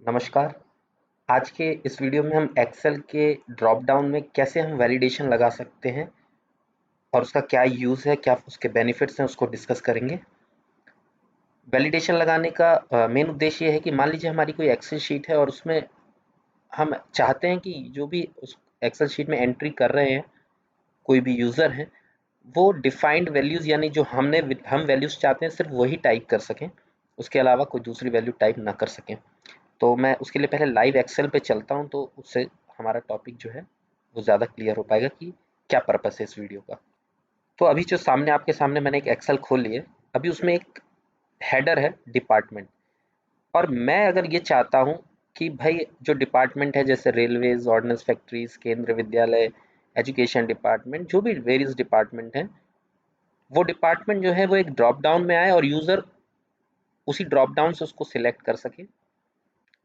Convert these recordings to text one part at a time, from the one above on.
नमस्कार। आज के इस वीडियो में हम एक्सेल के ड्रॉप डाउन में कैसे हम वैलिडेशन लगा सकते हैं और उसका क्या यूज़ है, क्या उसके बेनिफिट्स हैं, उसको डिस्कस करेंगे। वैलिडेशन लगाने का मेन उद्देश्य ये है कि मान लीजिए हमारी कोई एक्सेल शीट है और उसमें हम चाहते हैं कि जो भी उस एक्सेल शीट में एंट्री कर रहे हैं, कोई भी यूज़र हैं, वो डिफाइंड वैल्यूज़ यानी जो हम वैल्यूज़ चाहते हैं सिर्फ वही टाइप कर सकें, उसके अलावा कोई दूसरी वैल्यू टाइप ना कर सकें। तो मैं उसके लिए पहले लाइव एक्सेल पे चलता हूँ, तो उससे हमारा टॉपिक जो है वो ज़्यादा क्लियर हो पाएगा कि क्या पर्पस है इस वीडियो का। तो अभी जो सामने आपके सामने मैंने एक एक्सेल खोल लिया है। अभी उसमें एक हेडर है डिपार्टमेंट, और मैं अगर ये चाहता हूँ कि भाई जो डिपार्टमेंट है जैसे रेलवेज, ऑर्डिनेंस फैक्ट्रीज, केंद्र विद्यालय, एजुकेशन डिपार्टमेंट, जो भी वेरियस डिपार्टमेंट हैं, वो डिपार्टमेंट जो है वो एक ड्रॉप डाउन में आए और यूज़र उसी ड्रॉप डाउन से उसको सिलेक्ट कर सके,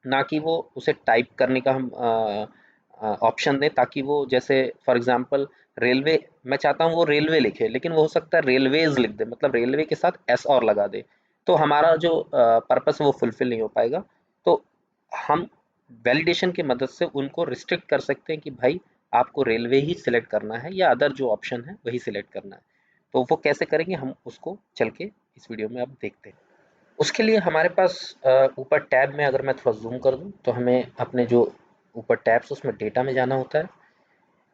ना कि वो उसे टाइप करने का हम ऑप्शन दें, ताकि वो जैसे फॉर एग्जांपल रेलवे, मैं चाहता हूँ वो रेलवे लिखे, लेकिन वो हो सकता है रेलवेज लिख दे, मतलब रेलवे के साथ एस और लगा दे, तो हमारा जो पर्पस है वो फुलफिल नहीं हो पाएगा। तो हम वैलिडेशन की मदद से उनको रिस्ट्रिक्ट कर सकते हैं कि भाई आपको रेलवे ही सिलेक्ट करना है या अदर जो ऑप्शन है वही सिलेक्ट करना है। तो वो कैसे करेंगे हम उसको चल के इस वीडियो में अब देखते हैं। उसके लिए हमारे पास ऊपर टैब में अगर मैं थोड़ा ज़ूम कर दूँ तो हमें अपने जो ऊपर टैब्स उसमें डेटा में जाना होता है,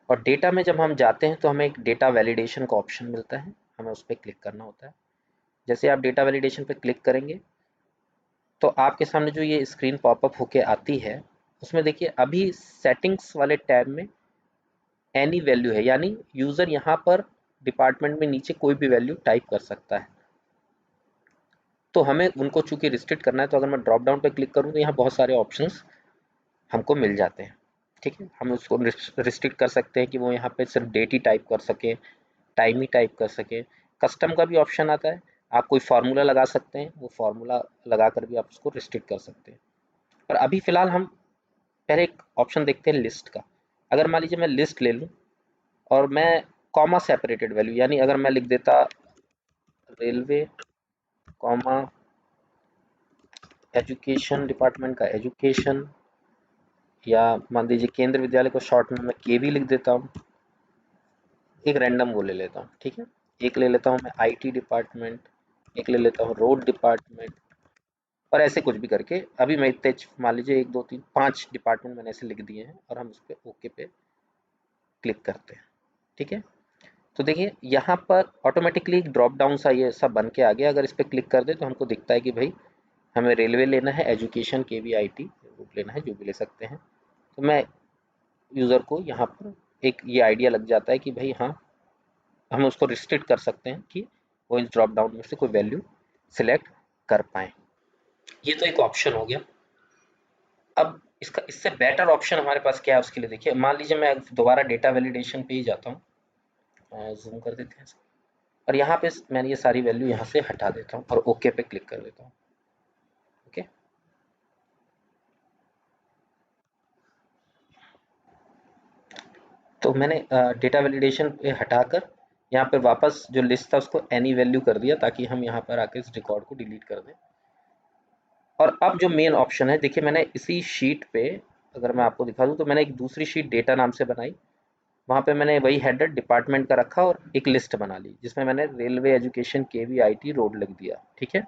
और डेटा में जब हम जाते हैं तो हमें एक डेटा वैलिडेशन का ऑप्शन मिलता है, हमें उस पर क्लिक करना होता है। जैसे आप डेटा वैलिडेशन पर क्लिक करेंगे तो आपके सामने जो ये स्क्रीन पॉपअप होके आती है, उसमें देखिए अभी सेटिंग्स वाले टैब में एनी वैल्यू है, यानी यूज़र यहाँ पर डिपार्टमेंट में नीचे कोई भी वैल्यू टाइप कर सकता है। तो हमें उनको चूंकि रिस्ट्रिक्ट करना है, तो अगर मैं ड्रॉप डाउन पर क्लिक करूँ तो यहाँ बहुत सारे ऑप्शंस हमको मिल जाते हैं। ठीक है, हम उसको रिस्ट्रिक्ट कर सकते हैं कि वो यहाँ पे सिर्फ डेट ही टाइप कर सके, टाइम ही टाइप कर सके। कस्टम का भी ऑप्शन आता है, आप कोई फार्मूला लगा सकते हैं, वो फार्मूला लगा कर भी आप उसको रिस्ट्रिक्ट कर सकते हैं। और अभी फ़िलहाल हम पहले एक ऑप्शन देखते हैं लिस्ट का। अगर मान लीजिए मैं लिस्ट ले लूँ और मैं कॉमा सेपरेटेड वैल्यू, यानी अगर मैं लिख देता रेलवे कॉमा एजुकेशन डिपार्टमेंट का एजुकेशन, या मान लीजिए केंद्र विद्यालय को शॉर्ट में मैं के भी लिख देता हूँ, एक रैंडम वो ले लेता हूँ। ठीक है, एक ले लेता हूँ मैं आईटी डिपार्टमेंट, एक ले लेता हूँ रोड डिपार्टमेंट, और ऐसे कुछ भी करके अभी मैं इतने मान लीजिए एक दो तीन पांच डिपार्टमेंट मैंने ऐसे लिख दिए हैं, और हम उस पर ओके पे क्लिक करते हैं। ठीक है, तो देखिए यहाँ पर ऑटोमेटिकली एक ड्रॉप डाउन सा ये सब बन के आ गया। अगर इस पर क्लिक कर दे तो हमको दिखता है कि भाई हमें रेलवे लेना है, एजुकेशन, के वी आई टी ग्रुप लेना है, जो भी ले सकते हैं। तो मैं यूज़र को यहाँ पर एक ये आइडिया लग जाता है कि भाई हाँ, हम उसको रिस्ट्रिक्ट कर सकते हैं कि वो इस ड्रॉप डाउन में से कोई वैल्यू सिलेक्ट कर पाए। ये तो एक ऑप्शन हो गया। अब इसका इससे बेटर ऑप्शन हमारे पास क्या है उसके लिए देखिए, मान लीजिए मैं दोबारा डेटा वैलिडेशन पे ही जाता हूँ, जूम कर देते हैं, और यहाँ पे मैं ये सारी वैल्यू यहाँ से हटा देता हूँ और ओके पे क्लिक कर देता हूँ। ओके, तो मैंने डेटा वैलिडेशन पे हटाकर यहाँ पे वापस जो लिस्ट था उसको एनी वैल्यू कर दिया, ताकि हम यहाँ पर आके इस रिकॉर्ड को डिलीट कर दें। और अब जो मेन ऑप्शन है देखिए, मैंने इसी शीट पे अगर मैं आपको दिखा दूँ तो मैंने एक दूसरी शीट डेटा नाम से बनाई। वहाँ पे मैंने वही हेडर डिपार्टमेंट का रखा और एक लिस्ट बना ली जिसमें मैंने रेलवे, एजुकेशन, के वी आई टी, रोड लिख दिया। ठीक है,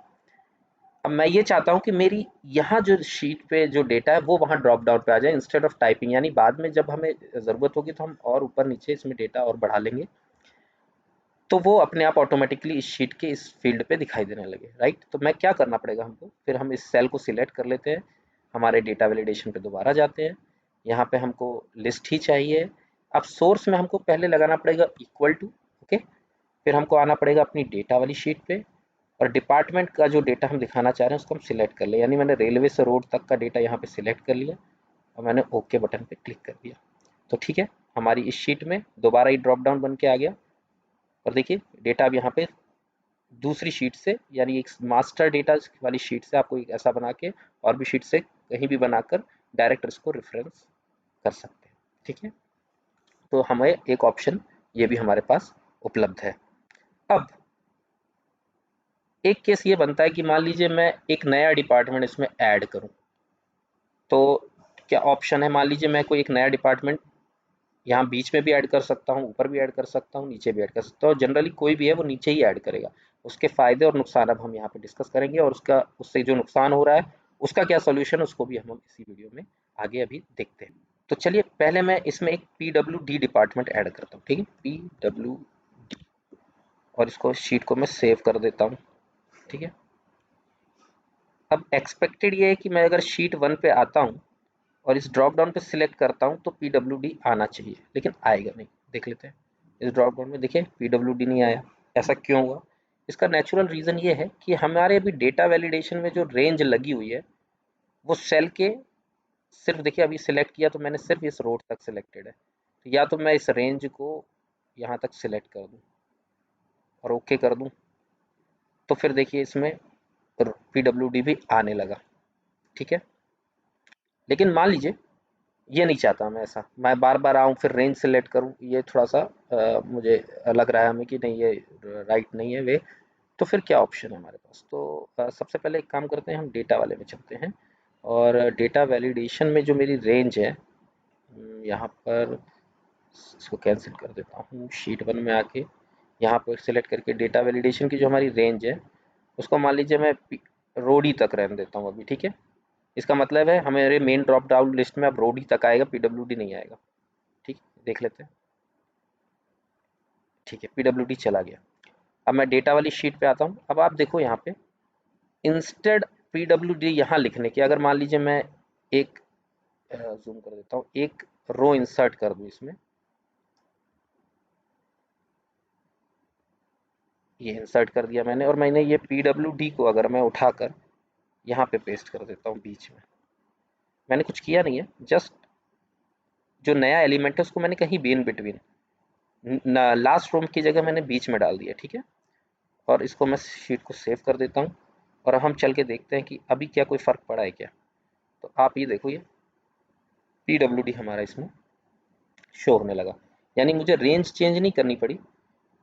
अब मैं ये चाहता हूँ कि मेरी यहाँ जो शीट पे जो डेटा है वो वहाँ ड्रॉप डाउन पे आ जाए इंस्टेड ऑफ टाइपिंग, यानी बाद में जब हमें ज़रूरत होगी तो हम और ऊपर नीचे इसमें डेटा और बढ़ा लेंगे, तो वो अपने आप ऑटोमेटिकली इस शीट के इस फील्ड पे दिखाई देने लगे। राइट, तो मैं क्या करना पड़ेगा हमको, फिर हम इस सेल को सिलेक्ट कर लेते हैं, हमारे डेटा वैलिडेशन पे दोबारा जाते हैं, यहाँ पे हमको लिस्ट ही चाहिए। अब सोर्स में हमको पहले लगाना पड़ेगा इक्वल टू। ओके, फिर हमको आना पड़ेगा अपनी डेटा वाली शीट पे, और डिपार्टमेंट का जो डेटा हम दिखाना चाह रहे हैं उसको हम सिलेक्ट कर ले, यानी मैंने रेलवे से रोड तक का डेटा यहाँ पे सिलेक्ट कर लिया और मैंने ओके बटन पे क्लिक कर दिया। तो ठीक है, हमारी इस शीट में दोबारा ही ड्रॉप डाउन बन के आ गया, और देखिए डेटा अब यहाँ पे दूसरी शीट से, यानी एक मास्टर डेटा वाली शीट से आपको एक ऐसा बना के और भी शीट से कहीं भी बनाकर डायरेक्ट इसको रेफरेंस कर सकते हैं। ठीक है, तो हमें एक ऑप्शन ये भी हमारे पास उपलब्ध है। अब एक केस ये बनता है कि मान लीजिए मैं एक नया डिपार्टमेंट इसमें ऐड करूं। तो क्या ऑप्शन है, मान लीजिए मैं कोई एक नया डिपार्टमेंट यहाँ बीच में भी ऐड कर सकता हूँ, ऊपर भी ऐड कर सकता हूँ, नीचे भी ऐड कर सकता हूँ। जनरली कोई भी है वो नीचे ही ऐड करेगा। उसके फ़ायदे और नुकसान अब हम यहाँ पे डिस्कस करेंगे, और उसका उससे जो नुकसान हो रहा है उसका क्या सॉल्यूशन, उसको भी हम इसी वीडियो में आगे अभी देखते हैं। तो चलिए पहले मैं इसमें एक PWD डिपार्टमेंट ऐड करता हूँ, ठीक है, PWD, और इसको शीट को मैं सेव कर देता हूँ, ठीक है। अब एक्सपेक्टेड ये है कि मैं अगर शीट 1 पे आता हूँ और इस ड्रॉप डाउन पे सिलेक्ट करता हूँ तो PWD आना चाहिए, लेकिन आएगा नहीं। देख लेते हैं इस ड्रॉप डाउन में, देखिए PWD नहीं आया। ऐसा क्यों हुआ? इसका नेचुरल रीज़न ये है कि हमारे अभी डेटा वैलिडेशन में जो रेंज लगी हुई है वो सेल के सिर्फ, देखिए अभी सिलेक्ट किया तो मैंने सिर्फ इस रोड तक सिलेक्टेड है, तो या तो मैं इस रेंज को यहाँ तक सिलेक्ट कर दूँ और ओके कर दूँ, तो फिर देखिए इसमें PWD भी आने लगा, ठीक है। लेकिन मान लीजिए ये नहीं चाहता मैं ऐसा, मैं बार बार आऊँ फिर रेंज सेलेक्ट करूँ, ये थोड़ा सा मुझे लग रहा है हमें कि नहीं, ये राइट नहीं है वे। तो फिर क्या ऑप्शन है हमारे पास? तो सबसे पहले एक काम करते हैं, हम डेटा वाले में चलते हैं, और डेटा वैलिडेशन में जो मेरी रेंज है, यहाँ पर इसको कैंसिल कर देता हूँ, शीट 1 में आके यहाँ पर सिलेक्ट करके डेटा वैलिडेशन की जो हमारी रेंज है उसको मान लीजिए मैं रोडी तक रहने देता हूँ अभी, ठीक है। इसका मतलब है हमारे मेन ड्रॉप डाउन लिस्ट में अब रोडी तक आएगा, PWD नहीं आएगा, ठीक है। देख लेते हैं, ठीक है, PWD चला गया। अब मैं डेटा वाली शीट पे आता हूँ। अब आप देखो यहाँ पे इंस्टेड PWD यहाँ लिखने की, अगर मान लीजिए मैं एक जूम कर देता हूँ, एक रो इंसर्ट कर दूँ इसमें, ये इंसर्ट कर दिया मैंने, और मैंने ये PWD को अगर मैं उठाकर यहाँ पे पेस्ट कर देता हूँ बीच में, मैंने कुछ किया नहीं है, जस्ट जो नया एलिमेंट है उसको मैंने कहीं भी इन बिटवीन लास्ट रोम की जगह मैंने बीच में डाल दिया, ठीक है। और इसको मैं शीट को सेव कर देता हूँ, और हम चल के देखते हैं कि अभी क्या कोई फ़र्क पड़ा है क्या। तो आप ये देखो, ये PWD हमारा इसमें शो होने लगा, यानी मुझे रेंज चेंज नहीं करनी पड़ी,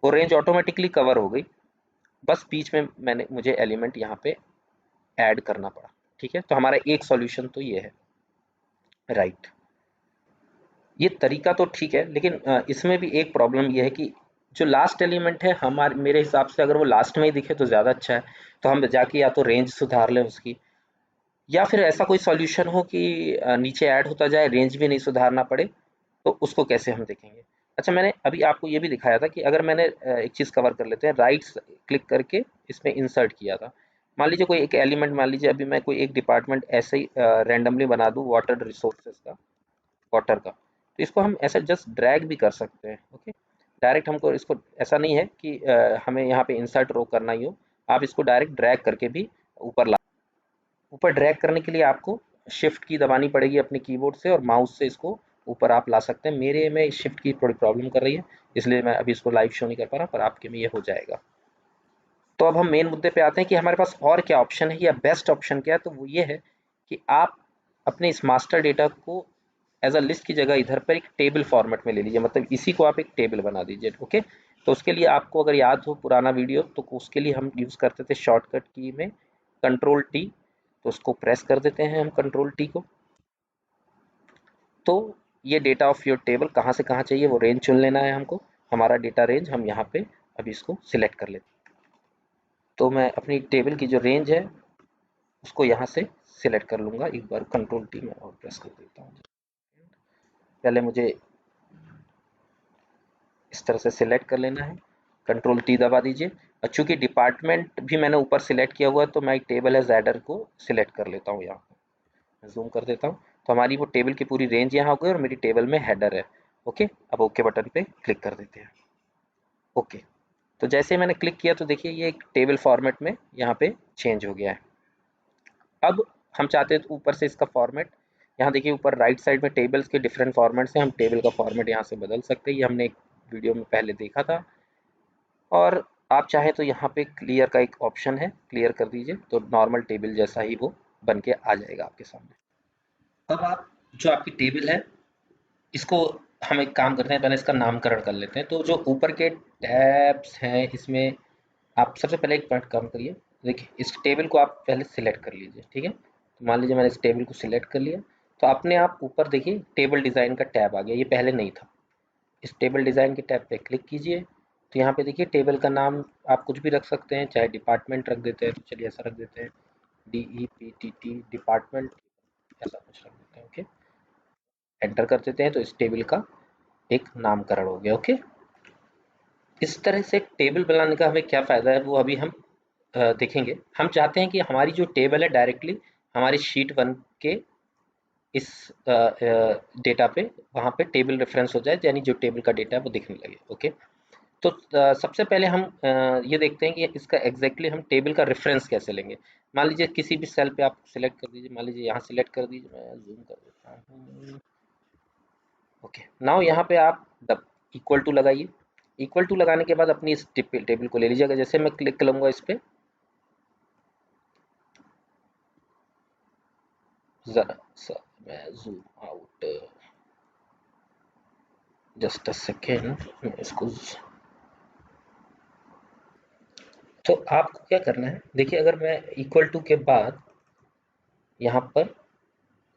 वो रेंज ऑटोमेटिकली कवर हो गई, बस बीच में मैंने मुझे एलिमेंट यहाँ पे ऐड करना पड़ा, ठीक है। तो हमारा एक सॉल्यूशन तो ये है, राइट। ये तरीका तो ठीक है, लेकिन इसमें भी एक प्रॉब्लम ये है कि जो लास्ट एलिमेंट है हमारे, मेरे हिसाब से अगर वो लास्ट में ही दिखे तो ज़्यादा अच्छा है। तो हम जाके या तो रेंज सुधार लें उसकी, या फिर ऐसा कोई सॉल्यूशन हो कि नीचे ऐड होता जाए, रेंज भी नहीं सुधारना पड़े, तो उसको कैसे हम देखेंगे। अच्छा, मैंने अभी आपको ये भी दिखाया था कि अगर मैंने एक चीज़ कवर कर लेते हैं, राइट क्लिक करके इसमें इंसर्ट किया था, मान लीजिए कोई एक एलिमेंट, मान लीजिए अभी मैं कोई एक डिपार्टमेंट ऐसे ही रैंडमली बना दूँ, वाटर रिसोर्सेज का, वाटर का, तो इसको हम ऐसा जस्ट ड्रैग भी कर सकते हैं, ओके। डायरेक्ट हमको इसको, ऐसा नहीं है कि हमें यहाँ पे इंसर्ट रो करना ही हो, आप इसको डायरेक्ट ड्रैग करके भी ऊपर ला, ऊपर ड्रैग करने के लिए आपको शिफ्ट की दबानी पड़ेगी अपने कीबोर्ड से, और माउस से इसको ऊपर आप ला सकते हैं। मेरे में शिफ्ट की थोड़ी प्रॉब्लम कर रही है, इसलिए मैं अभी इसको लाइव शो नहीं कर पा रहा, पर आपके में ये हो जाएगा। तो अब हम मेन मुद्दे पे आते हैं कि हमारे पास और क्या ऑप्शन है, या बेस्ट ऑप्शन क्या है। तो वो ये है कि आप अपने इस मास्टर डेटा को एज अ लिस्ट की जगह इधर पर एक टेबल फॉर्मेट में ले लीजिए, मतलब इसी को आप एक टेबल बना दीजिए, ओके। तो उसके लिए आपको अगर याद हो पुराना वीडियो, तो उसके लिए हम यूज़ करते थे शॉर्टकट की में Ctrl+T, तो उसको प्रेस कर देते हैं हम Ctrl+T को, तो ये डेटा ऑफ योर टेबल कहाँ से कहाँ चाहिए वो रेंज चुन लेना है हमको। हमारा डेटा रेंज हम यहाँ पे अभी इसको सिलेक्ट कर लेते हैं। तो मैं अपनी टेबल की जो रेंज है उसको यहाँ से सिलेक्ट कर लूँगा, एक बार Ctrl+T में और प्रेस कर देता हूँ। पहले मुझे इस तरह से सिलेक्ट कर लेना है, Ctrl+T दबा दीजिए, और चूंकि डिपार्टमेंट भी मैंने ऊपर सिलेक्ट किया हुआ है तो मैं एक टेबल एज एडर को सिलेक्ट कर लेता हूँ। यहाँ मैं जूम कर देता हूँ, तो हमारी वो टेबल की पूरी रेंज यहाँ हो गई, और मेरी टेबल में हेडर है, ओके। अब ओके बटन पे क्लिक कर देते हैं, ओके। तो जैसे मैंने क्लिक किया तो देखिए ये एक टेबल फॉर्मेट में यहाँ पे चेंज हो गया है। अब हम चाहते हैं तो ऊपर से इसका फॉर्मेट, यहाँ देखिए ऊपर राइट साइड में टेबल्स के डिफरेंट फॉर्मेट्स हैं, हम टेबल का फॉर्मेट यहाँ से बदल सकते हैं, ये हमने एक वीडियो में पहले देखा था। और आप चाहें तो यहाँ पे क्लियर का एक ऑप्शन है, क्लियर कर दीजिए, तो नॉर्मल टेबल जैसा ही वो बन के आ जाएगा आपके सामने। अब आप जो आपकी टेबल है इसको हम एक काम करते हैं, पहले इसका नामकरण कर लेते हैं। तो जो ऊपर के टैब्स हैं इसमें आप सबसे पहले एक पॉइंट काम करिए, देखिए इस टेबल को आप पहले सिलेक्ट कर लीजिए, ठीक है। तो मान लीजिए मैंने इस टेबल को सिलेक्ट कर लिया, तो अपने आप ऊपर देखिए टेबल डिज़ाइन का टैब आ गया, ये पहले नहीं था। इस टेबल डिज़ाइन के टैब पे क्लिक कीजिए, तो यहाँ पे देखिए टेबल का नाम आप कुछ भी रख सकते हैं, चाहे डिपार्टमेंट रख देते हैं, तो चलिए ऐसा रख देते हैं, DEPTT डिपार्टमेंट, ऐसा कुछ रख देते हैं। ओके, एंटर कर देते हैं तो इस टेबल का एक नामकरण हो गया। ओके, इस तरह से टेबल बनाने का हमें क्या फ़ायदा है वो अभी हम देखेंगे। हम चाहते हैं कि हमारी जो टेबल है डायरेक्टली हमारी शीट 1 के इस डेटा पे वहाँ पे टेबल रेफरेंस हो जाए, यानी जो टेबल का डेटा है वो दिखने लगे। ओके, तो सबसे पहले हम ये देखते हैं कि इसका एग्जैक्टली हम टेबल का रेफरेंस कैसे लेंगे। मान लीजिए किसी भी सेल पे आप सिलेक्ट कर दीजिए, मान लीजिए यहाँ सिलेक्ट कर दीजिए, मैं जूम कर देता हूँ। ओके, नाउ यहाँ पे आप इक्वल टू लगाइए। इक्वल टू लगाने के बाद अपनी इस टेबल को ले लीजिएगा। जैसे मैं क्लिक करूँगा इस पर, ज़रा सा मैं zoom out, just a second, मैं इसको, तो आपको क्या करना है, देखिए अगर मैं इक्वल टू के बाद यहाँ पर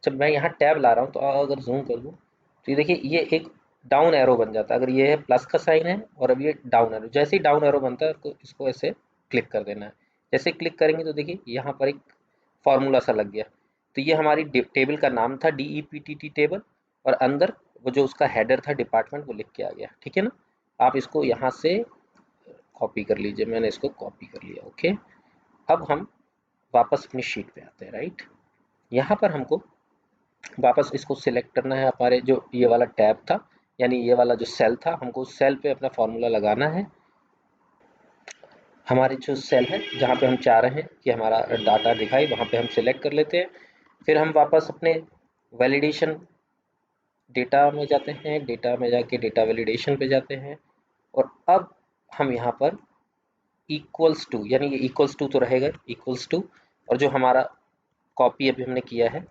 जब मैं यहाँ टैब ला रहा हूँ तो अगर जूम कर लूँ तो ये देखिए ये एक डाउन एरो बन जाता है। अगर ये है प्लस का साइन है और अब ये डाउन एरो, जैसे ही डाउन एरो बनता है तो इसको ऐसे क्लिक कर देना है। जैसे क्लिक करेंगे तो देखिए यहाँ पर एक फार्मूला सा लग गया। तो ये हमारी टेबल का नाम था DEPTT टेबल, और अंदर वो जो उसका हेडर था डिपार्टमेंट वो लिख के आ गया। ठीक है ना, आप इसको यहाँ से कॉपी कर लीजिए, मैंने इसको कॉपी कर लिया। ओके, अब हम वापस अपनी शीट पे आते हैं। राइट, यहाँ पर हमको वापस इसको सिलेक्ट करना है, हमारे जो ये वाला टैब था यानी ये वाला जो सेल था, हमको उस सेल पे अपना फॉर्मूला लगाना है। हमारे जो सेल है जहाँ पे हम चाह रहे हैं कि हमारा डाटा दिखाई, वहाँ पे हम सिलेक्ट कर लेते हैं। फिर हम वापस अपने वैलिडेशन डेटा में जाते हैं, डेटा में जाके डेटा वैलिडेशन पे जाते हैं, और अब हम यहाँ पर इक्वल्स टू, यानी ये इक्वल्स टू तो रहेगा इक्वल्स टू, और जो हमारा कॉपी अभी हमने किया है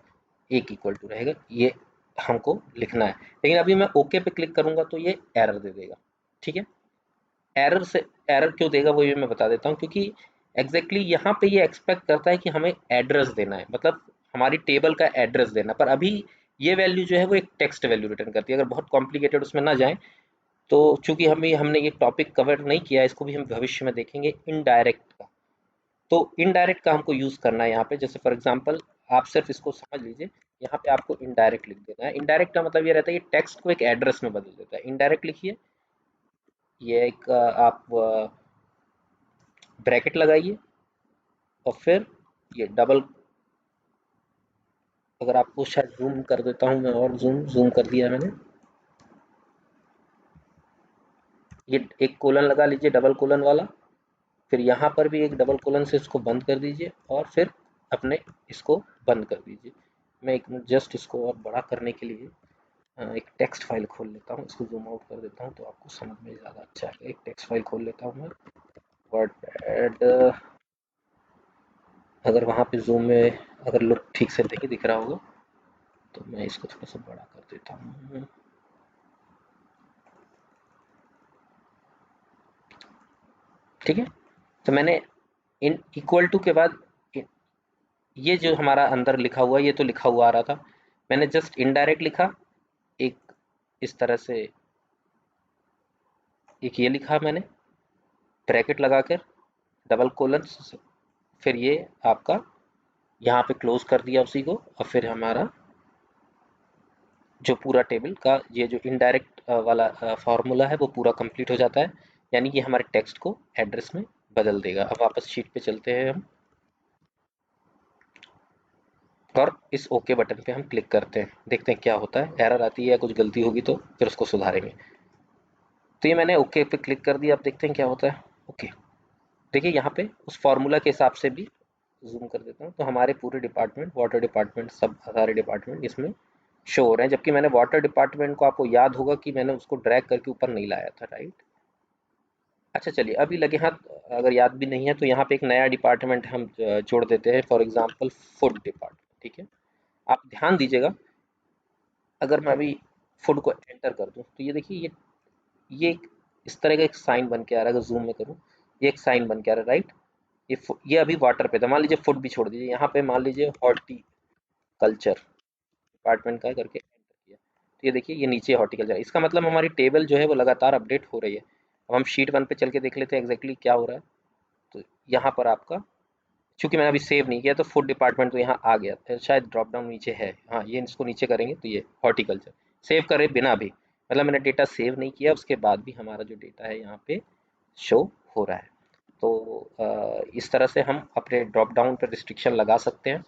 एक इक्वल टू रहेगा, ये हमको लिखना है। लेकिन अभी मैं ओके पे क्लिक करूंगा तो ये एरर दे देगा। ठीक है, एरर से एरर क्यों देगा वो ये मैं बता देता हूँ, क्योंकि एग्जैक्टली यहाँ पे ये एक्सपेक्ट करता है कि हमें एड्रेस देना है, मतलब हमारी टेबल का एड्रेस देना, पर अभी ये वैल्यू जो है वो एक टेक्स्ट वैल्यू रिटर्न करती है। अगर बहुत कॉम्प्लिकेटेड उसमें ना जाए, तो चूंकि हमने ये टॉपिक कवर नहीं किया, इसको भी हम भविष्य में देखेंगे इनडायरेक्ट का। तो इनडायरेक्ट का हमको यूज़ करना है यहाँ पे। जैसे फॉर एग्जांपल आप सिर्फ इसको समझ लीजिए, यहाँ पे आपको इनडायरेक्ट लिख देना है। इनडायरेक्ट का मतलब ये रहता है कि टेक्स्ट को एक एड्रेस में बदल देता है। इनडायरेक्ट लिखिए, ये एक आप ब्रैकेट लगाइए, और फिर ये डबल, अगर आपको शायद जूम कर देता हूँ मैं, और जूम जूम कर दिया मैंने, ये एक कोलन लगा लीजिए डबल कोलन वाला, फिर यहाँ पर भी एक डबल कोलन से इसको बंद कर दीजिए, और फिर अपने इसको बंद कर दीजिए। मैं एक मिनट जस्ट इसको और बड़ा करने के लिए एक टेक्स्ट फाइल खोल लेता हूँ, इसको जूम आउट कर देता हूँ तो आपको समझ में ज़्यादा अच्छा है। एक टेक्स्ट फाइल खोल लेता हूँ मैं, वर्डपैड, अगर वहाँ पे जूम में अगर लुक ठीक से देखिए दिख रहा होगा तो मैं इसको थोड़ा सा बड़ा कर देता हूँ। ठीक है, तो मैंने इन इक्वल टू के बाद ये जो हमारा अंदर लिखा हुआ है ये तो लिखा हुआ आ रहा था, मैंने जस्ट इनडायरेक्ट लिखा एक इस तरह से, एक ये लिखा मैंने ब्रैकेट लगाकर डबल कोलन, फिर ये आपका यहाँ पे क्लोज कर दिया उसी को, और फिर हमारा जो पूरा टेबल का ये जो इनडायरेक्ट वाला फार्मूला है वो पूरा कंप्लीट हो जाता है, यानी कि हमारे टेक्स्ट को एड्रेस में बदल देगा। अब वापस शीट पे चलते हैं हम, और इस ओके बटन पे हम क्लिक करते हैं, देखते हैं क्या होता है, एरर आती है या कुछ गलती होगी तो फिर उसको सुधारेंगे। तो ये मैंने ओके पे क्लिक कर दिया, अब देखते हैं क्या होता है। ओके, देखिए यहाँ पे उस फार्मूला के हिसाब से भी जूम कर देता हूँ तो हमारे पूरे डिपार्टमेंट, वाटर डिपार्टमेंट, सब सारे डिपार्टमेंट इसमें शो हो रहे हैं, जबकि मैंने वाटर डिपार्टमेंट को, आपको याद होगा कि मैंने उसको ड्रैग करके ऊपर नहीं लाया था। राइट, अच्छा चलिए अभी लगे हाथ, अगर याद भी नहीं है तो यहाँ पे एक नया डिपार्टमेंट हम जोड़ देते हैं, फॉर एग्जांपल फूड डिपार्टमेंट। ठीक है, आप ध्यान दीजिएगा, अगर मैं अभी फूड को एंटर कर दूं तो ये देखिए ये एक इस तरह का एक साइन बन के आ रहा है। अगर जूम में करूँ ये एक साइन बन के आ रहा है। राइट, ये अभी वाटर पे था, मान लीजिए फूड भी छोड़ दीजिए, यहाँ पे मान लीजिए हॉर्टिकल्चर, डिपार्टमेंट का करके एंटर किया, तो ये देखिए ये नीचे हॉर्टिकल्चर, इसका मतलब हमारी टेबल जो है वो लगातार अपडेट हो रही है। अब हम शीट 1 पे चल के देख लेते हैं एग्जैक्टली क्या हो रहा है। तो यहाँ पर आपका, चूंकि मैंने अभी सेव नहीं किया तो फूड डिपार्टमेंट तो यहाँ आ गया, शायद ड्रॉप डाउन नीचे है, हाँ ये इसको नीचे करेंगे तो ये हॉर्टिकल्चर सेव करे बिना भी, मतलब मैंने डेटा सेव नहीं किया उसके बाद भी हमारा जो डेटा है यहाँ पे शो हो रहा है। तो इस तरह से हम अपने ड्रॉप डाउन पर रिस्ट्रिक्शन लगा सकते हैं।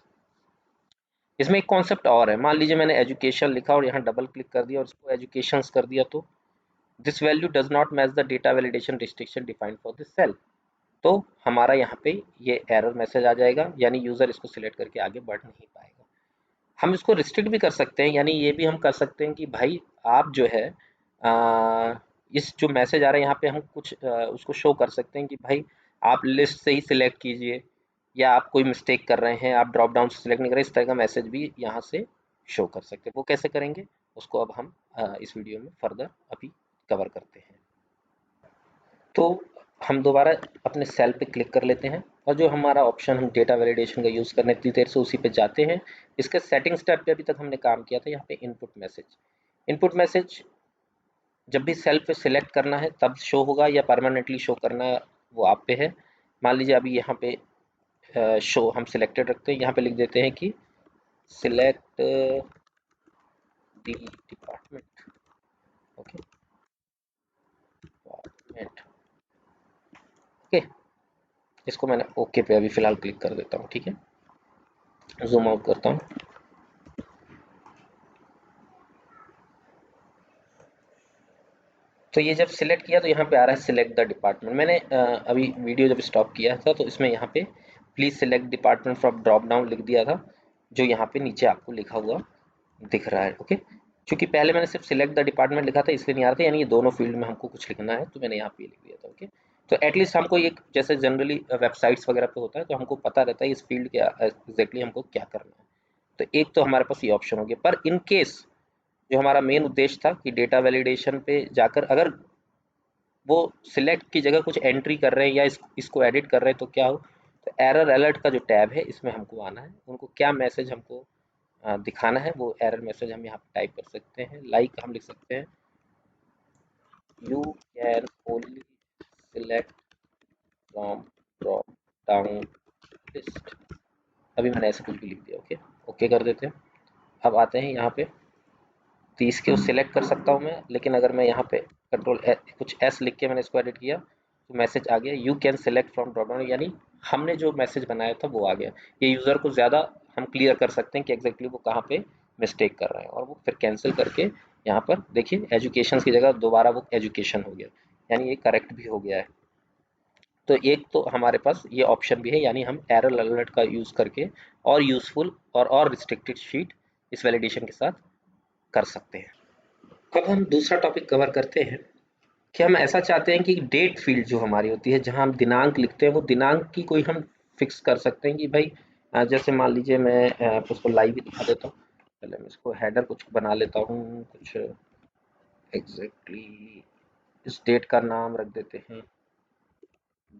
इसमें एक कॉन्सेप्ट और है, मान लीजिए मैंने एजुकेशन लिखा और यहाँ डबल क्लिक कर दिया और इसको एजुकेशंस कर दिया, तो this value does not match the data validation restriction defined for this cell, तो हमारा यहाँ पे ये एरर मैसेज आ जाएगा, यानी यूज़र इसको सिलेक्ट करके आगे बढ़ नहीं पाएगा। हम इसको रिस्ट्रिक्ट भी कर सकते हैं, यानी ये भी हम कर सकते हैं कि भाई आप जो है इस जो मैसेज आ रहा है यहाँ पे हम कुछ उसको शो कर सकते हैं कि भाई आप लिस्ट से ही सिलेक्ट कीजिए, या आप कोई मिस्टेक कर रहे हैं, आप ड्रॉप डाउन से सिलेक्ट नहीं कर रहे, इस तरह का मैसेज भी यहाँ से शो कर सकते हैं। वो कैसे करेंगे उसको अब हम इस वीडियो में फर्दर अभी कवर करते हैं। तो हम दोबारा अपने सेल पे क्लिक कर लेते हैं और जो हमारा ऑप्शन हम डेटा वैलिडेशन का यूज़ करने इतनी देर से उसी पे जाते हैं। इसके सेटिंग स्टेप पे अभी तक हमने काम किया था, यहाँ पे इनपुट मैसेज जब भी सेल पे सिलेक्ट करना है तब शो होगा या परमानेंटली शो करना है वो आप पे है। मान लीजिए अभी यहाँ पे शो हम सिलेक्टेड रखते हैं, यहाँ पे लिख देते हैं कि select the department, okay department, okay. इसको मैंने ओके पे अभी फिलहाल क्लिक कर देता हूँ, ठीक है। जूम आउट करता हूँ। तो ये जब सिलेक्ट किया तो यहाँ पे आ रहा है सिलेक्ट द डिपार्टमेंट। मैंने अभी वीडियो जब स्टॉप किया था तो इसमें यहाँ पे please select department from drop down लिख दिया था, जो यहाँ पे नीचे आपको लिखा हुआ दिख रहा है, ओके। क्योंकि पहले मैंने सिर्फ सिलेक्ट द डिपार्टमेंट लिखा था इसलिए नहीं आ रहा था, यानी ये दोनों फील्ड में हमको कुछ लिखना है तो मैंने यहाँ पे लिख दिया था, ओके। तो एटलीस्ट हमको एक जैसे जनरली वेबसाइट्स वगैरह पे होता है तो हमको पता रहता है इस फील्ड के एग्जैक्टली हमको क्या करना है। तो एक तो हमारे पास ये ऑप्शन हो गया, पर इन केस जो हमारा मेन उद्देश्य था कि डेटा वैलिडेशन पे जाकर अगर वो सिलेक्ट की जगह कुछ एंट्री कर रहे हैं या इसको एडिट कर रहे हैं तो क्या हो, तो एरर अलर्ट का जो टैब है इसमें हमको आना है, उनको क्या मैसेज हमको दिखाना है वो एरर मैसेज हम यहाँ पे टाइप कर सकते हैं। लाइक हम लिख सकते हैं you can only select from drop down list, अभी मैंने ऐसे कुछ भी लिख दिया, ओके ओके कर देते हैं। अब आते हैं यहाँ पे, 30 के सिलेक्ट कर सकता हूँ मैं, लेकिन अगर मैं यहाँ पे कंट्रोल कुछ एस लिख के मैंने इसको एडिट किया तो मैसेज आ गया you can select from drop down, यानी हमने जो मैसेज बनाया था वो आ गया। ये यूज़र को ज़्यादा हम क्लियर कर सकते हैं कि एग्जैक्टली वो कहाँ पे मिस्टेक कर रहे हैं, और वो फिर कैंसिल करके यहाँ पर देखिए एजुकेशन की जगह दोबारा वो एजुकेशन हो गया, यानी ये करेक्ट भी हो गया है। तो एक तो हमारे पास ये ऑप्शन भी है, यानी हम एरर अलर्ट का यूज़ करके और यूज़फुल और रिस्ट्रिक्टेड शीट इस वैलिडेशन के साथ कर सकते हैं। अब हम दूसरा टॉपिक कवर करते हैं कि हम ऐसा चाहते हैं कि डेट फील्ड जो हमारी होती है जहां हम दिनांक लिखते हैं वो दिनांक की कोई हम फिक्स कर सकते हैं कि भाई जैसे मान लीजिए मैं उसको लाइव ही दिखा देता हूँ। पहले मैं इसको हेडर कुछ बना लेता हूँ, कुछ एग्जैक्टली इस डेट का नाम रख देते हैं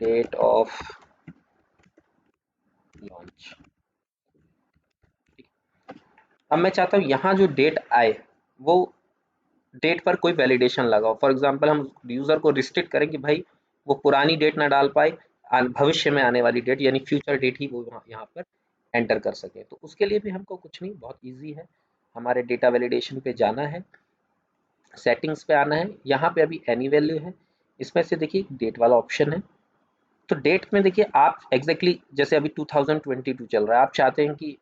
डेट ऑफ लॉन्च। अब मैं चाहता हूँ यहाँ जो डेट आए वो डेट पर कोई वैलिडेशन लगाओ। फॉर एग्जांपल हम यूजर को रिस्ट्रिक्ट करें कि भाई वो पुरानी डेट ना डाल पाए, भविष्य में आने वाली डेट यानी फ्यूचर डेट ही वो यहाँ पर एंटर कर सके। तो उसके लिए भी हमको कुछ नहीं, बहुत इजी है, हमारे डेटा वैलिडेशन पे जाना है, सेटिंग्स पे आना है, यहाँ पे अभी एनी वैल्यू है, इसमें से देखिए डेट वाला ऑप्शन है। तो डेट में देखिए आप एग्जैक्टली जैसे अभी 2022 चल रहा है, आप चाहते हैं कि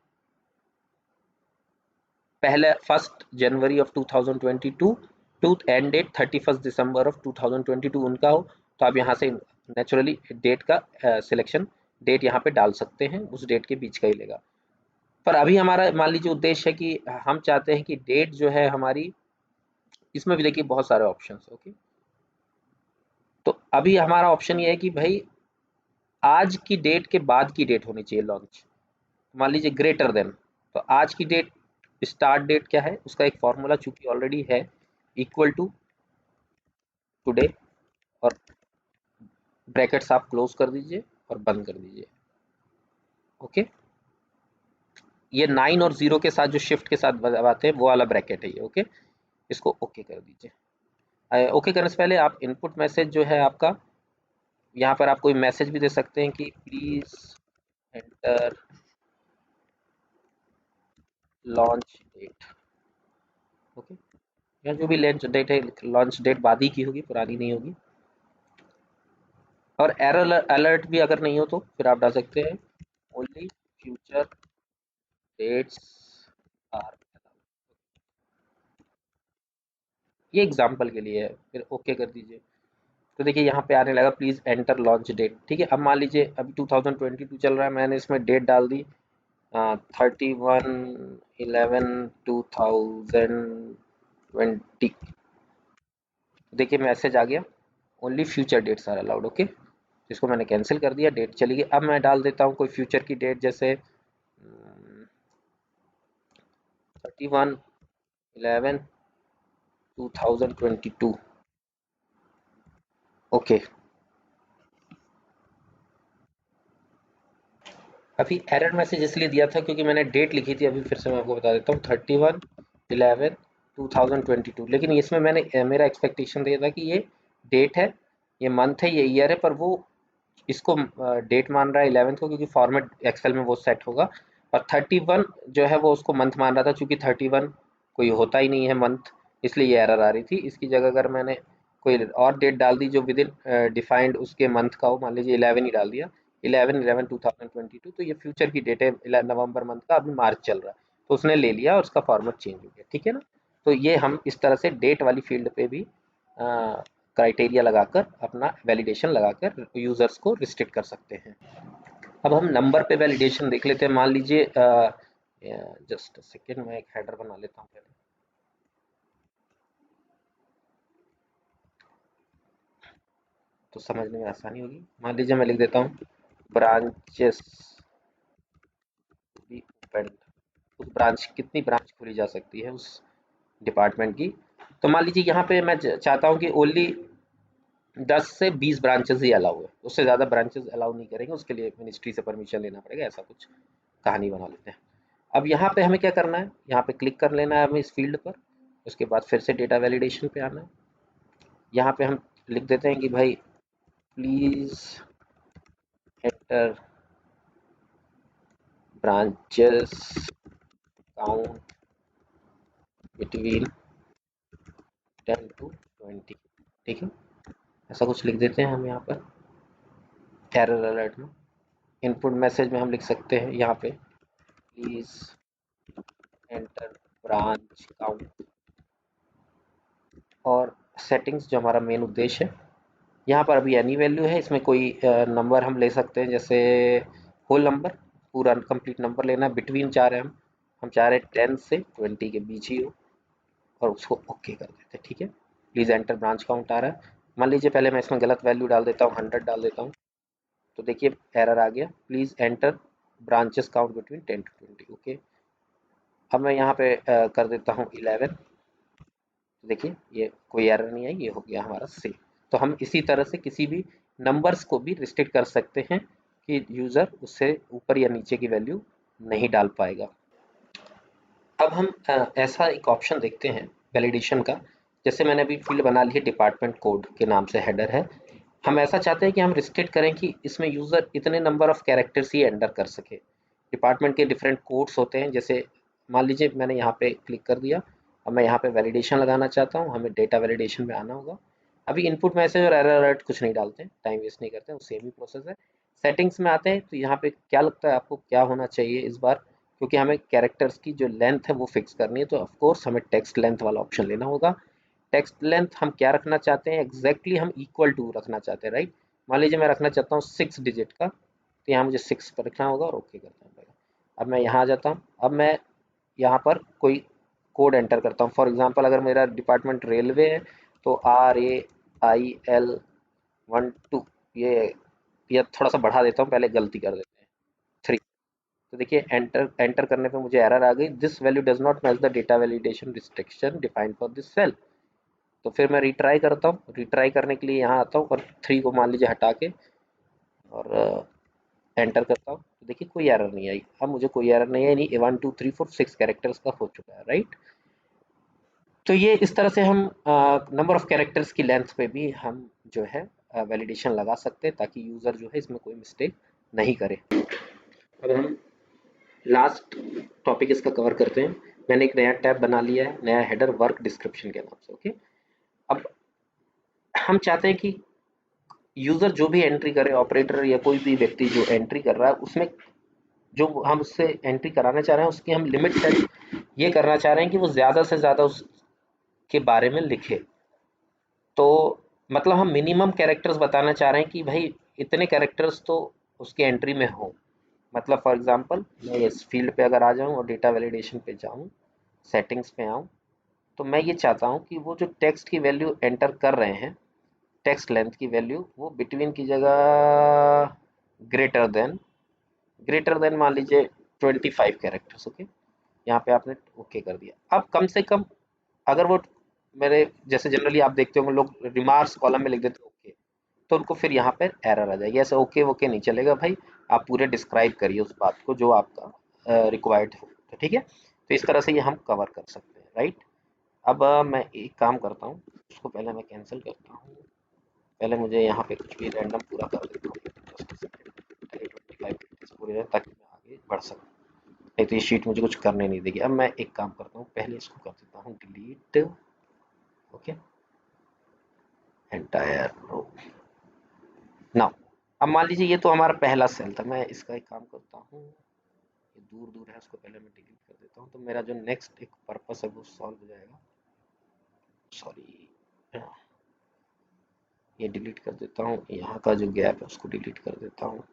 पहले 1 January of 2022 to end date 31 December of 2022 उनका हो, तो आप यहाँ से नेचुरली डेट का सिलेक्शन डेट यहाँ पे डाल सकते हैं, उस डेट के बीच का ही लेगा। पर अभी हमारा मान लीजिए उद्देश्य है कि हम चाहते हैं कि डेट जो है हमारी, इसमें भी देखिए बहुत सारे ऑप्शन, ओके। तो अभी हमारा ऑप्शन ये है कि भाई आज की डेट के बाद की डेट होनी चाहिए लॉन्च, मान लीजिए ग्रेटर देन, तो आज की डेट स्टार्ट डेट क्या है उसका एक फॉर्मूला चूंकि ऑलरेडी है, इक्वल टू टुडे, और ब्रैकेट्स आप क्लोज कर दीजिए और बंद कर दीजिए, ओके। ये 9 और 0 के साथ जो शिफ्ट के साथ दबाते हैं वो वाला ब्रैकेट है ये। ओके, इसको ओके कर दीजिए। ओके करने से पहले आप इनपुट मैसेज जो है आपका, यहाँ पर आप कोई मैसेज भी दे सकते हैं कि please enter launch date. Okay, या जो भी लॉन्च डेट है, लॉन्च डेट बाद ही की होगी, पुरानी नहीं होगी। और एरर अलर्ट भी अगर नहीं हो तो फिर आप डाल सकते हैं ओनली फ्यूचर डेट्स आर। ये एग्जांपल के लिए है, फिर ओके कर दीजिए। तो देखिए यहाँ पे आने लगा प्लीज एंटर लॉन्च डेट। ठीक है, अब मान लीजिए अभी 2022 चल रहा है, मैंने इसमें डेट डाल दी 31/11/2020। देखिए मैसेज आ गया only future dates are allowed. Okay, इसको मैंने कैंसिल कर दिया, डेट चली गई। अब मैं डाल देता हूँ कोई फ्यूचर की डेट, जैसे 31/11/2022। ओके, अभी एरर मैसेज इसलिए दिया था क्योंकि मैंने डेट लिखी थी। अभी फिर से मैं आपको बता देता हूँ 31/11/2022, लेकिन इसमें मैंने मेरा एक्सपेक्टेशन दिया था कि ये डेट है, ये मंथ है, ये ईयर है, पर वो इसको डेट मान रहा है 11 को, क्योंकि फॉर्मेट एक्सेल में वो सेट होगा। और 31 जो है वो उसको मंथ मान रहा था, क्योंकि 31 कोई होता ही नहीं है मंथ, इसलिए ये एरर आ रही थी। इसकी जगह अगर मैंने कोई और डेट डाल दी जो विद इन डिफाइंड उसके मंथ का हो, मान लीजिए 11 ही डाल दिया, 11/11/2022, तो ये फ्यूचर की डेट है, नवंबर मंथ का, अभी मार्च चल रहा है, तो उसने ले लिया और उसका फॉर्मेट चेंज हो गया। ठीक है ना, तो ये हम इस तरह से डेट वाली फील्ड पे भी क्राइटेरिया लगाकर, अपना वैलिडेशन लगाकर यूजर्स को रिस्ट्रिक्ट कर सकते हैं। अब हम नंबर पे वैलिडेशन देख लेते हैं। मान लीजिए जस्ट सेकेंड, मैं एक हेडर बना लेता हूँ पहले, तो समझने में आसानी होगी। मान लीजिए मैं लिख देता हूँ ब्रांचेस बी ओपन। उस ब्रांच, कितनी ब्रांच खोली जा सकती है उस डिपार्टमेंट की। तो मान लीजिए यहाँ पे मैं चाहता हूँ कि ओनली 10 से 20 ब्रांचेस ही अलाउ है, उससे ज़्यादा ब्रांचेस अलाउ नहीं करेंगे, उसके लिए मिनिस्ट्री से परमिशन लेना पड़ेगा, ऐसा कुछ कहानी बना लेते हैं। अब यहाँ पे हमें क्या करना है, यहाँ पे क्लिक कर लेना है हमें इस फील्ड पर, उसके बाद फिर से डेटा वैलिडेशन पे आना है। यहाँ पे हम लिख देते हैं कि भाई please enter branches count between 10 to 20। ठीक है, ऐसा कुछ लिख देते हैं हम यहाँ पर एरर अलर्ट में। इनपुट मैसेज में हम लिख सकते हैं यहाँ पे प्लीज एंटर ब्रांच काउंट। और सेटिंग्स जो हमारा मेन उद्देश्य है, यहाँ पर अभी एनी वैल्यू है, इसमें कोई नंबर हम ले सकते हैं, जैसे होल नंबर, पूरा कंप्लीट नंबर लेना है। बिटवीन चाह रहे हैं हम चाह रहे हैं 10 से 20 के बीच ही हो, और उसको ओके कर देते हैं। ठीक है, प्लीज़ एंटर ब्रांच काउंट आ रहा है। मान लीजिए पहले मैं इसमें गलत वैल्यू डाल देता हूँ, 100 डाल देता हूँ, तो देखिए एरर आ गया, please enter branches count between 10 to 20। Okay, अब मैं यहाँ पे कर देता हूँ 11, तो देखिए ये कोई एरर नहीं आई, ये हो गया हमारा सेव। तो हम इसी तरह से किसी भी नंबर्स को भी रिस्ट्रिक्ट कर सकते हैं कि यूज़र उससे ऊपर या नीचे की वैल्यू नहीं डाल पाएगा। अब हम ऐसा एक ऑप्शन देखते हैं वैलिडेशन का। जैसे मैंने अभी फील्ड बना ली है, डिपार्टमेंट कोड के नाम से हेडर है। हम ऐसा चाहते हैं कि हम रिस्ट्रिक्ट करें कि इसमें यूज़र इतने number of characters he enter कर सके। डिपार्टमेंट के डिफरेंट कोड्स होते हैं, जैसे मान लीजिए मैंने यहाँ पे क्लिक कर दिया, अब मैं यहाँ पे वैलिडेशन लगाना चाहता हूँ, हमें डेटा वैलिडेशन में आना होगा। अभी इनपुट मैसेज और एरर अलर्ट कुछ नहीं डालते हैं, टाइम वेस्ट नहीं करते हैं, वो सेम ही प्रोसेस है। सेटिंग्स में आते हैं, तो यहाँ पे क्या लगता है आपको क्या होना चाहिए इस बार, क्योंकि हमें कैरेक्टर्स की जो लेंथ है वो फिक्स करनी है, तो ऑफ कोर्स हमें टेक्स्ट लेंथ वाला ऑप्शन लेना होगा। टेक्स्ट लेंथ हम क्या रखना चाहते हैं, एग्जैक्टली हम इक्वल टू रखना चाहते हैं, राइट। मान लीजिए मैं रखना चाहता हूँ 6 डिजिट का, तो यहाँ मुझे 6 पर रखना होगा और ओके करना पड़ेगा। अब मैं यहाँ आ जाता हूँ, अब मैं यहाँ पर कोई कोड एंटर करता हूँ। फॉर एग्जांपल अगर मेरा डिपार्टमेंट रेलवे है, तो RAIL 12, ये थोड़ा सा बढ़ा देता हूँ, पहले गलती कर देते हैं 3। तो देखिए एंटर एंटर करने पे मुझे एरर आ गई, this value does not match the data validation restriction defined for this cell. तो फिर मैं रिट्राई करता हूँ, रिट्राई करने के लिए यहाँ आता हूँ और 3 को मान लीजिए हटा के, और एंटर करता हूँ तो देखिए कोई एरर नहीं आई। अब मुझे कोई एरर नहीं आई, नहीं 1 2 3 4 6 कैरेक्टर्स का हो चुका है, राइट। तो ये इस तरह से हम नंबर ऑफ कैरेक्टर्स की लेंथ पे भी हम जो है वैलिडेशन लगा सकते हैं, ताकि यूज़र जो है इसमें कोई मिस्टेक नहीं करे। अब हम लास्ट टॉपिक इसका कवर करते हैं। मैंने एक नया टैब बना लिया है, नया हेडर वर्क डिस्क्रिप्शन के नाम से, ओके। अब हम चाहते हैं कि यूज़र जो भी एंट्री करे, ऑपरेटर या कोई भी व्यक्ति जो एंट्री कर रहा है, उसमें जो हम उससे एंट्री कराना चाह रहे हैं उसकी हम लिमिट सेट ये करना चाह रहे हैं कि वो ज़्यादा से ज़्यादा उसके बारे में लिखे। तो मतलब हम मिनिमम कैरेक्टर्स बताना चाह रहे हैं कि भाई इतने कैरेक्टर्स तो उसकी एंट्री में हो। मतलब फॉर एग्जांपल मैं इस फील्ड पे अगर आ जाऊं और डेटा वैलिडेशन पे जाऊं, सेटिंग्स पे आऊं, तो मैं ये चाहता हूं कि वो जो टेक्स्ट की वैल्यू एंटर कर रहे हैं, टेक्स्ट लेंथ की वैल्यू, वो बिटवीन की जगह ग्रेटर देन, मान लीजिए 25 कैरेक्टर्स, ओके। यहाँ पे आपने ओके कर दिया। अब कम से कम अगर वो मेरे जैसे जनरली आप देखते होंगे लोग रिमार्क्स कॉलम में लिख देते हैं ओके, तो उनको फिर यहाँ पर एरर आ जाएगी। ऐसे ओके ओके नहीं चलेगा भाई, आप पूरे डिस्क्राइब करिए उस बात को जो आपका रिक्वायर्ड हो, तो ठीक है। तो इस तरह से ये हम कवर कर सकते हैं, राइट। अब मैं एक काम करता हूँ, उसको पहले मैं कैंसिल करता हूँ। पहले मुझे यहाँ पे कुछ भी रैंडम पूरा कर देता हूँ, जस्ट सेकंड, पहले 25 पूरे रहे ताकि मैं आगे बढ़ सकूँ। नहीं तो ये शीट मुझे कुछ करने नहीं देगी। अब मैं एक काम करता हूँ, पहले इसको कर देता हूँ delete, okay, entire row. Now अब मान लीजिए ये तो हमारा पहला सेल था, मैं इसका एक काम करता हूँ, ये दूर दूर है उसको पहले मैं डिलीट कर देता हूँ, तो मेरा जो नेक्स्ट एक पर्पस है वो सॉल्व हो जाएगा। सॉरी, ये डिलीट कर देता हूँ, यहाँ का जो गैप है उसको डिलीट कर देता हूँ,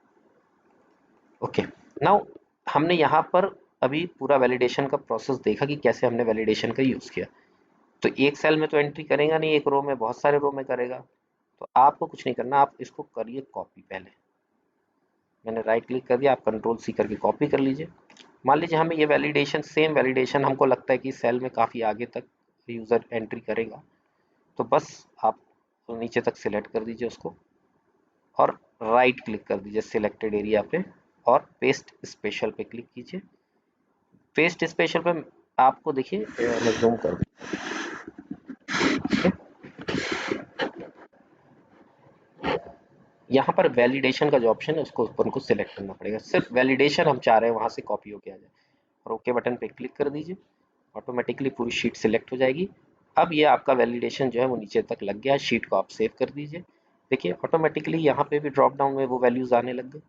ओके। नाउ हमने यहाँ पर अभी पूरा वैलिडेशन का प्रोसेस देखा कि कैसे हमने वैलिडेशन का यूज़ किया। तो एक सेल में तो एंट्री करेगा नहीं, एक रो में, बहुत सारे रो में करेगा। तो आपको कुछ नहीं करना, आप इसको करिए कॉपी। पहले मैंने राइट क्लिक कर दिया, आप कंट्रोल सी करके कॉपी कर लीजिए। मान लीजिए हमें ये वैलिडेशन, सेम वैलिडेशन हमको लगता है कि सेल में काफ़ी आगे तक यूज़र एंट्री करेगा, तो बस आप नीचे तक सिलेक्ट कर दीजिए उसको और राइट क्लिक कर दीजिए सिलेक्टेड एरिया पे और पेस्ट स्पेशल पे क्लिक कीजिए। पेस्ट स्पेशल पे आपको देखिए मैं जूम कर दूँ, ठीक है। यहाँ पर वैलिडेशन का जो ऑप्शन है उसको ऊपर को सिलेक्ट करना पड़ेगा, सिर्फ वैलिडेशन हम चाह रहे हैं वहाँ से कॉपी होके आ जाए, और ओके बटन पे क्लिक कर दीजिए। ऑटोमेटिकली पूरी शीट सिलेक्ट हो जाएगी। अब ये आपका वैलिडेशन जो है वो नीचे तक लग गया है, शीट को आप सेव कर दीजिए। देखिए ऑटोमेटिकली यहाँ पे भी ड्रॉप डाउन में वो वैल्यूज़ आने लग गए,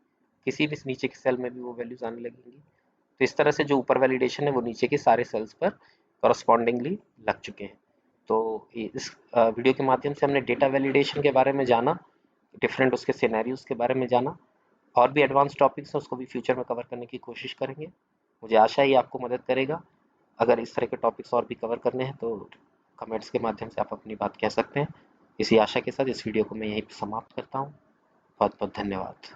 किसी भी नीचे के सेल में भी वो वैल्यूज़ आने लगेंगी। तो इस तरह से जो ऊपर वैलिडेशन है वो नीचे के सारे सेल्स पर करस्पॉन्डिंगली लग चुके हैं। तो इस वीडियो के माध्यम से हमने डेटा वैलिडेशन के बारे में जाना, डिफरेंट उसके सिनेरियोज के बारे में जाना। और भी एडवांस टॉपिक्स हैं उसको भी फ्यूचर में कवर करने की कोशिश करेंगे। मुझे आशा है ये आपको मदद करेगा। अगर इस तरह के टॉपिक्स और भी कवर करने हैं तो कमेंट्स के माध्यम से आप अपनी बात कह सकते हैं। इसी आशा के साथ इस वीडियो को मैं यहीं पर समाप्त करता हूँ। बहुत बहुत धन्यवाद।